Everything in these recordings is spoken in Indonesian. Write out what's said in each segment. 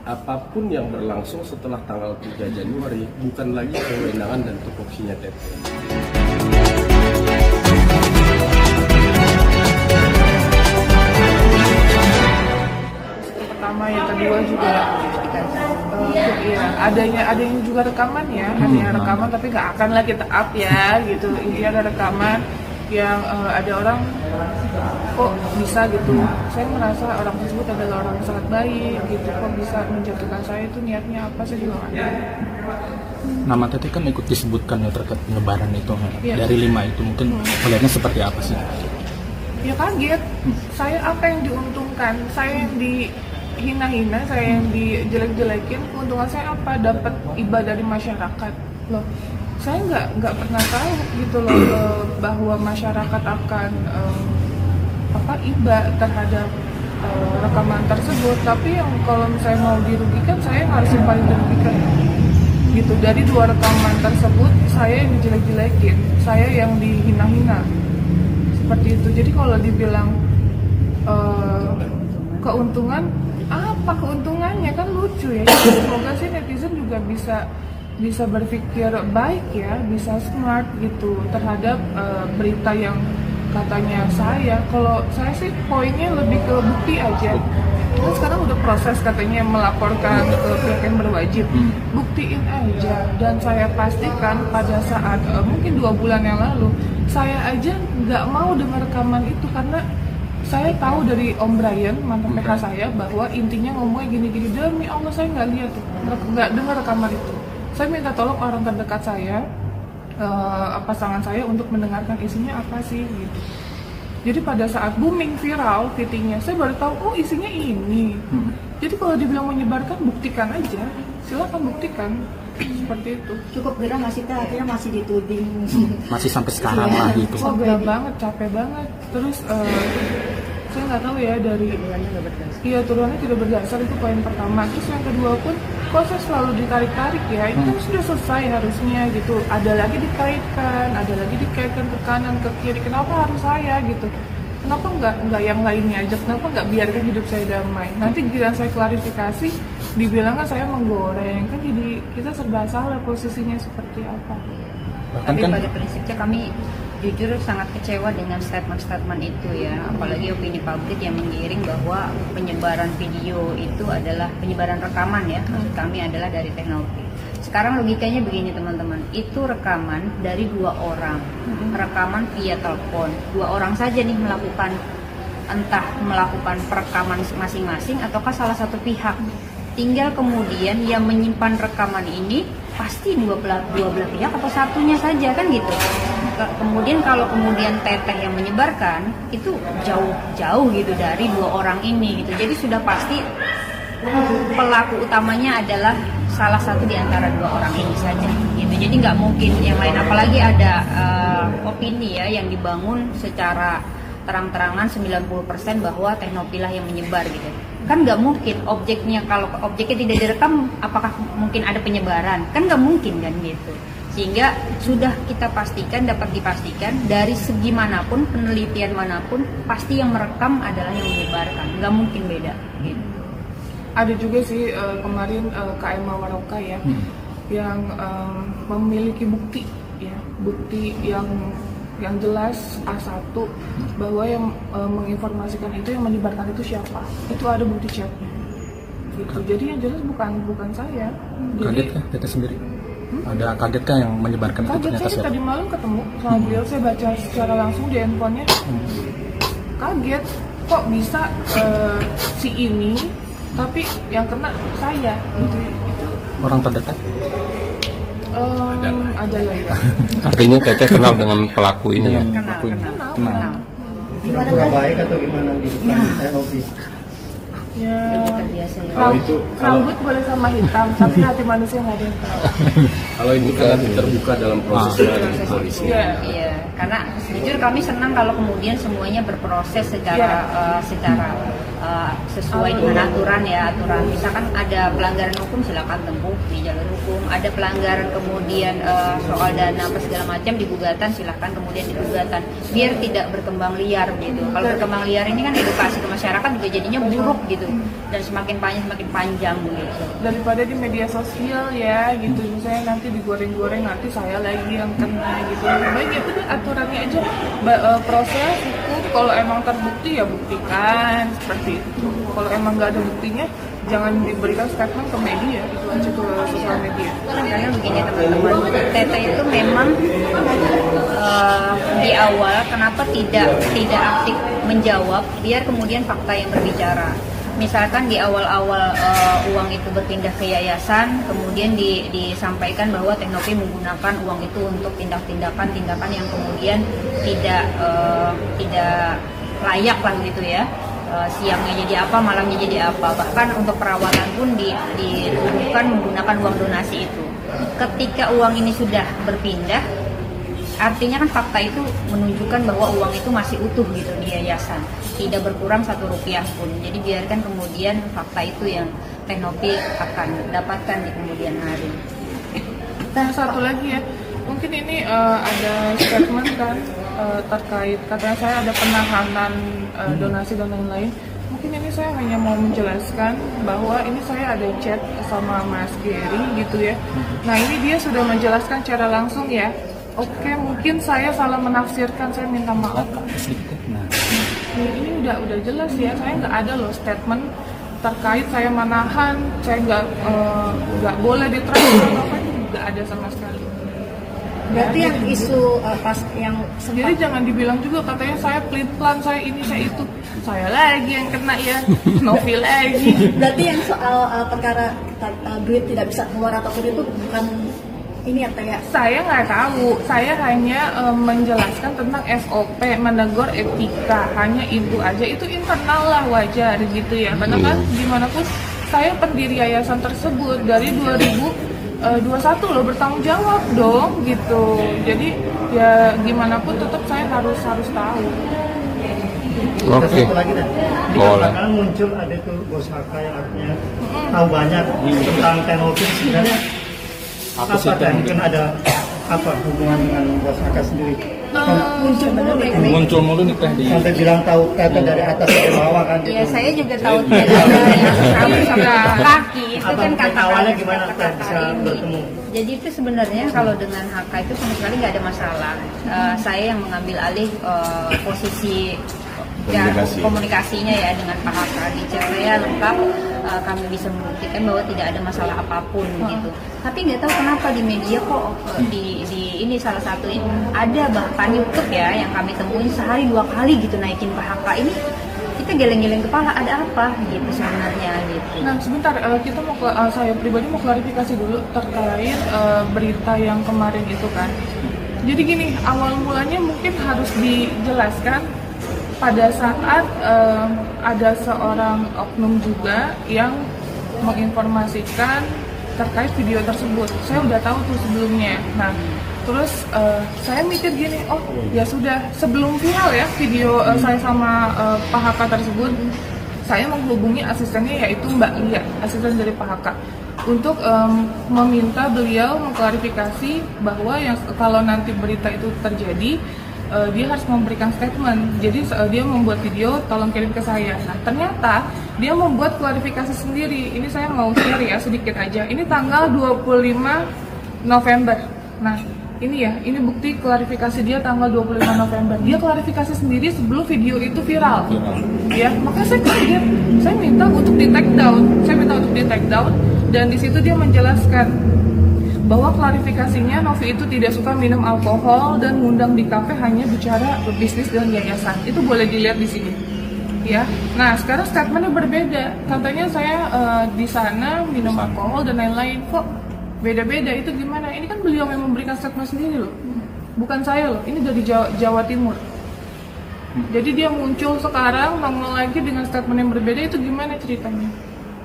apapun yang berlangsung setelah tanggal 3 Januari bukan lagi kewenangan dan tupoksinya TT. Pertama, yang kedua juga ya, adanya juga rekaman ya, adanya rekaman, tapi nggak akan lah kita up ya gitu. Ini ada rekaman yang ada orang kok bisa gitu. Saya merasa orang tersebut adalah orang yang sangat baik gitu, kok bisa menjatuhkan saya, itu niatnya apa sih juga nggak tahu. Nama Teteh kan ikut disebutkan ya terkait penyebaran itu Ya. dari 5 itu, mungkin melihatnya seperti apa sih? Ya kaget, saya apa yang diuntungkan, saya yang dihina-hina, saya yang dijelek-jelekin, keuntungan saya apa? Dapat iba dari masyarakat loh. Saya nggak pernah tahu gitu loh bahwa masyarakat akan iba terhadap rekaman tersebut. Tapi yang kalau misalnya mau dirugikan, saya yang harus yang paling dirugikan gitu. Dari 2 rekaman tersebut, saya yang dijelek-jelekin, saya yang dihina-hina seperti itu. Jadi kalau dibilang keuntungan, apa keuntungannya, kan lucu ya. Semoga sih netizen juga bisa berpikir baik ya, bisa smart gitu terhadap berita yang katanya saya. Kalau saya sih poinnya lebih ke bukti aja. Kan sekarang udah proses katanya melaporkan ke pihak yang berwajib, buktiin aja. Dan saya pastikan pada saat mungkin 2 bulan yang lalu, saya aja nggak mau dengar rekaman itu karena saya tahu dari Om Brian, mantan PH saya, bahwa intinya ngomongnya gini-gini. Demi Allah saya nggak lihat, nggak dengar rekaman itu. Saya minta tolong orang terdekat saya, pasangan saya, untuk mendengarkan isinya apa sih gitu. Jadi pada saat booming viral fittingnya, saya baru tahu oh isinya ini. Jadi kalau dibilang menyebarkan, buktikan aja, silakan buktikan. Seperti itu. Cukup gerah nggak sih Teh? Akhirnya masih dituding. Masih sampai sekarang lah gitu. Oh gerah banget, capek banget. Terus saya nggak tahu ya dari turunannya tidak berdasar, itu poin pertama. Terus yang kedua pun kok saya selalu ditarik-tarik ya, itu sudah selesai harusnya gitu. Ada lagi dikaitkan ke kanan ke kiri, kenapa harus saya gitu? Kenapa nggak yang lainnya aja? Kenapa nggak biarkan hidup saya damai? Nanti giliran saya klarifikasi, dibilangnya saya menggoreng, kan jadi kita serba salah posisinya seperti apa. Tapi pada prinsipnya kami jujur sangat kecewa dengan statement-statement itu ya, apalagi opini publik yang mengiring bahwa penyebaran video itu adalah penyebaran rekaman ya, maksud kami adalah dari teknologi. Sekarang logikanya begini teman-teman, itu rekaman dari 2 orang, rekaman via telepon, 2 orang saja nih melakukan, entah melakukan perekaman masing-masing ataukah salah satu pihak. Tinggal kemudian yang menyimpan rekaman ini pasti dua belah pihak atau satunya saja kan gitu. Kemudian kalau kemudian Teteh yang menyebarkan, itu jauh gitu dari 2 orang ini gitu. Jadi sudah pasti pelaku utamanya adalah salah satu di antara 2 orang ini saja gitu. Jadi nggak mungkin yang lain, apalagi ada opini ya yang dibangun secara terang-terangan 90% bahwa Teknopilah yang menyebar gitu. Kan nggak mungkin objeknya, kalau objeknya tidak direkam apakah mungkin ada penyebaran, kan nggak mungkin kan gitu. Sehingga sudah kita pastikan, dapat dipastikan dari segi manapun, penelitian manapun, pasti yang merekam adalah yang menyebarkan, nggak mungkin beda gitu. Ada juga sih kemarin KM Mawaroka ya, yang memiliki bukti ya, bukti yang jelas A1 bahwa yang menginformasikan itu, yang menyebarkan itu siapa, itu ada bukti chatnya gitu. Jadi yang jelas bukan saya. Kaget kah Teteh sendiri? Ada kaget kah yang menyebarkan itu ternyata saya siapa? tadi malam ketemu sama beliau, saya baca secara langsung di handphonenya. Kaget kok bisa si ini, tapi yang kena saya gitu. Itu Orang terdekat? ada lagi. Artinya Teteh kenal dengan pelaku ini ya? Kenal. Gimana baik atau gimana di teknologi? Ya, biasa ya. rambut boleh sama hitam, tapi hati manusia nggak ada yang tahu. Kalau ini kan nanti terbuka dalam proses dari polisi. Iya, karena jujur kami senang kalau kemudian semuanya berproses secara sesuai dengan aturan ya, aturan. Misalkan ada pelanggaran hukum silakan tempuh di jalur hukum, ada pelanggaran kemudian soal dana apa segala macam di gugatan silahkan kemudian di gugatan, biar tidak berkembang liar gitu. Kalau berkembang liar ini kan edukasi ke masyarakat juga jadinya buruk gitu, dan semakin panjang gitu. Daripada di media sosial ya gitu, misalnya nanti digoreng-goreng nanti saya lagi yang kena gitu. Baik ya udah aturannya aja, proses hukum kalau emang terbukti ya buktikan seperti itu. Kalau emang nggak ada buktinya jangan diberikan statement ke media, itu aja ke sosial media. Karena begini teman-teman, Tete itu memang di awal kenapa tidak aktif menjawab, biar kemudian fakta yang berbicara. Misalkan di awal-awal uang itu berpindah ke yayasan, kemudian disampaikan bahwa Teknopi menggunakan uang itu untuk tindakan yang kemudian tidak layak lah gitu ya. Siangnya jadi apa, malamnya jadi apa. Bahkan untuk perawatan pun dituduhkan menggunakan uang donasi itu. Ketika uang ini sudah berpindah, artinya kan fakta itu menunjukkan bahwa uang itu masih utuh gitu di yayasan, tidak berkurang 1 rupiah pun. Jadi biarkan kemudian fakta itu yang Teknopi akan dapatkan di kemudian hari. Nah, satu lagi ya, mungkin ini ada statement kan terkait katanya saya ada penahanan donasi dan lain-lain. Mungkin ini saya hanya mau menjelaskan bahwa ini saya ada chat sama Mas Gary gitu ya. Nah ini dia sudah menjelaskan secara langsung ya. Oke, mungkin saya salah menafsirkan, saya minta maaf. Nah, Ini udah jelas ya, saya nggak ada loh statement terkait saya menahan, saya nggak boleh ditransfer apa itu nggak ada sama sekali. Berarti yang isu pas yang Jadi jangan dibilang juga katanya saya pelin-pelan, saya ini, saya itu. Saya lagi yang kena ya, Novi lagi. berarti yang soal perkara duit tidak bisa keluar ataupun itu bukan ini ya Teh ya? Saya nggak tahu, saya hanya menjelaskan tentang SOP, menegur etika, hanya itu aja. Itu internal lah, wajar gitu ya. Karena kan dimanapun saya pendiri yayasan tersebut dari 2021 loh, bertanggung jawab dong gitu. Jadi ya gimana pun tetap saya harus tahu. Oke. Satu lagi dah. Di Boleh. belakangan muncul ada tuh bos HK yang artinya tahu banyak tentang Teknopi. Sebenarnya apa dan mungkin ada apa hubungan dengan bos HK sendiri? muncul mulu nih Teh di Sampai bilang tahu kata dari atas ke bawah kan? Ya gitu. saya juga tahu dari kamu sampai kaki itu Apa kan mungkin kata awalnya gimana Teh kata bisa ini. bertemu? Jadi itu sebenarnya kalau dengan HK itu sama sekali nggak ada masalah. Saya yang mengambil alih posisi komunikasinya ya dengan Pak HK. Di chat saya lengkap, kami bisa membuktikan bahwa tidak ada masalah apapun gitu. Tapi nggak tahu kenapa di media kok di ini salah satu ini ada bahkan YouTube ya yang kami temuin sehari 2 kali gitu naikin Pak HK ini. Kita geleng-geleng kepala, ada apa gitu sebenarnya gitu. Nah sebentar, kita mau saya pribadi mau klarifikasi dulu terkait berita yang kemarin itu kan. Jadi gini, awal mulanya mungkin harus dijelaskan pada saat ada seorang oknum juga yang menginformasikan terkait video tersebut. Saya udah tahu tuh sebelumnya. Nah, terus saya mikir gini, oh ya sudah, sebelum viral ya video saya sama Pak HK tersebut, saya menghubungi asistennya yaitu Mbak Lia, asisten dari Pak HK, untuk meminta beliau mengklarifikasi bahwa yang kalau nanti berita itu terjadi, dia harus memberikan statement. Jadi dia membuat video, tolong kirim ke saya. Nah ternyata dia membuat klarifikasi sendiri. Ini saya mau share ya sedikit aja. Ini tanggal 25 November. Nah ini ya, ini bukti klarifikasi dia tanggal 25 November. Dia klarifikasi sendiri sebelum video itu viral. Ya, makanya saya kaget. Saya minta untuk di take down. Dan di situ dia menjelaskan bahwa klarifikasinya Novi itu tidak suka minum alkohol dan ngundang di kafe hanya bicara bisnis dan yayasan. Itu boleh dilihat di sini. Ya. Nah, sekarang statementnya berbeda. Katanya saya di sana minum alkohol dan lain-lain. Kok beda-beda? Itu gimana? Ini kan beliau yang memberikan statement sendiri loh. Bukan saya loh. Ini dari Jawa Timur. Jadi dia muncul sekarang nongol lagi dengan statement yang berbeda. Itu gimana ceritanya?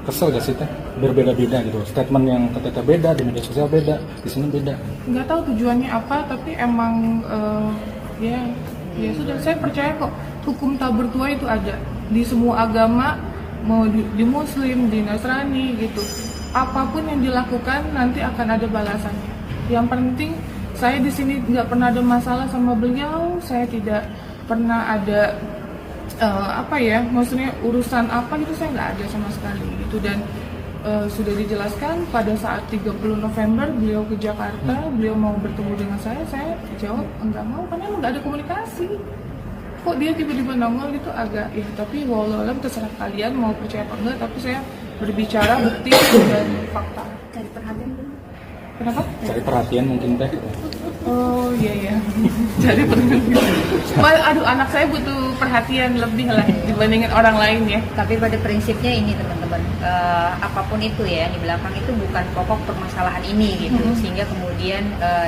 kesel gak sih Teh? Berbeda-beda gitu. Statement yang kata beda, di media sosial beda, di sini beda. Nggak tahu tujuannya apa, tapi emang ya sudah, saya percaya kok hukum tak bertuah itu ada di semua agama. mau di Muslim, di Nasrani gitu. Apapun yang dilakukan nanti akan ada balasannya. Yang penting saya di sini nggak pernah ada masalah sama beliau, saya tidak pernah ada maksudnya urusan apa gitu, saya nggak ada sama sekali gitu. Dan sudah dijelaskan pada saat 30 November beliau ke Jakarta, beliau mau bertemu dengan saya jawab enggak mau karena emang nggak ada komunikasi. Kok dia tiba-tiba nongol gitu agak tapi wallahualam terserah kalian mau percaya apa enggak, tapi saya berbicara bukti dan fakta. Cari perhatian dulu. Kenapa? Cari perhatian mungkin teh. Oh iya cari perhatian. Aduh, anak saya butuh perhatian lebih lah dibandingin orang lain ya. Tapi pada prinsipnya ini teman-teman, apapun itu ya di belakang itu bukan pokok permasalahan ini gitu, sehingga kemudian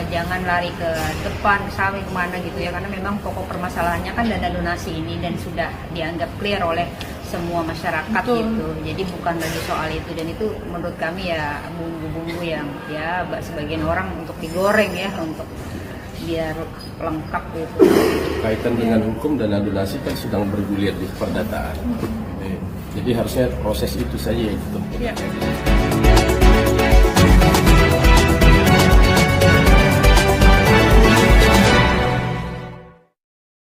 jangan lari ke depan sampai kemana gitu ya, karena memang pokok permasalahannya kan dana donasi ini dan sudah dianggap clear oleh semua masyarakat. Betul. Gitu. Jadi bukan lagi soal itu, dan itu menurut kami ya bumbu-bumbu yang ya sebagian orang untuk digoreng ya, untuk biar lengkap gitu. Kaitan dengan hukum dana donasi kan sedang bergulir di perdataan. Jadi harusnya proses itu saja yang ditempuh. Ya.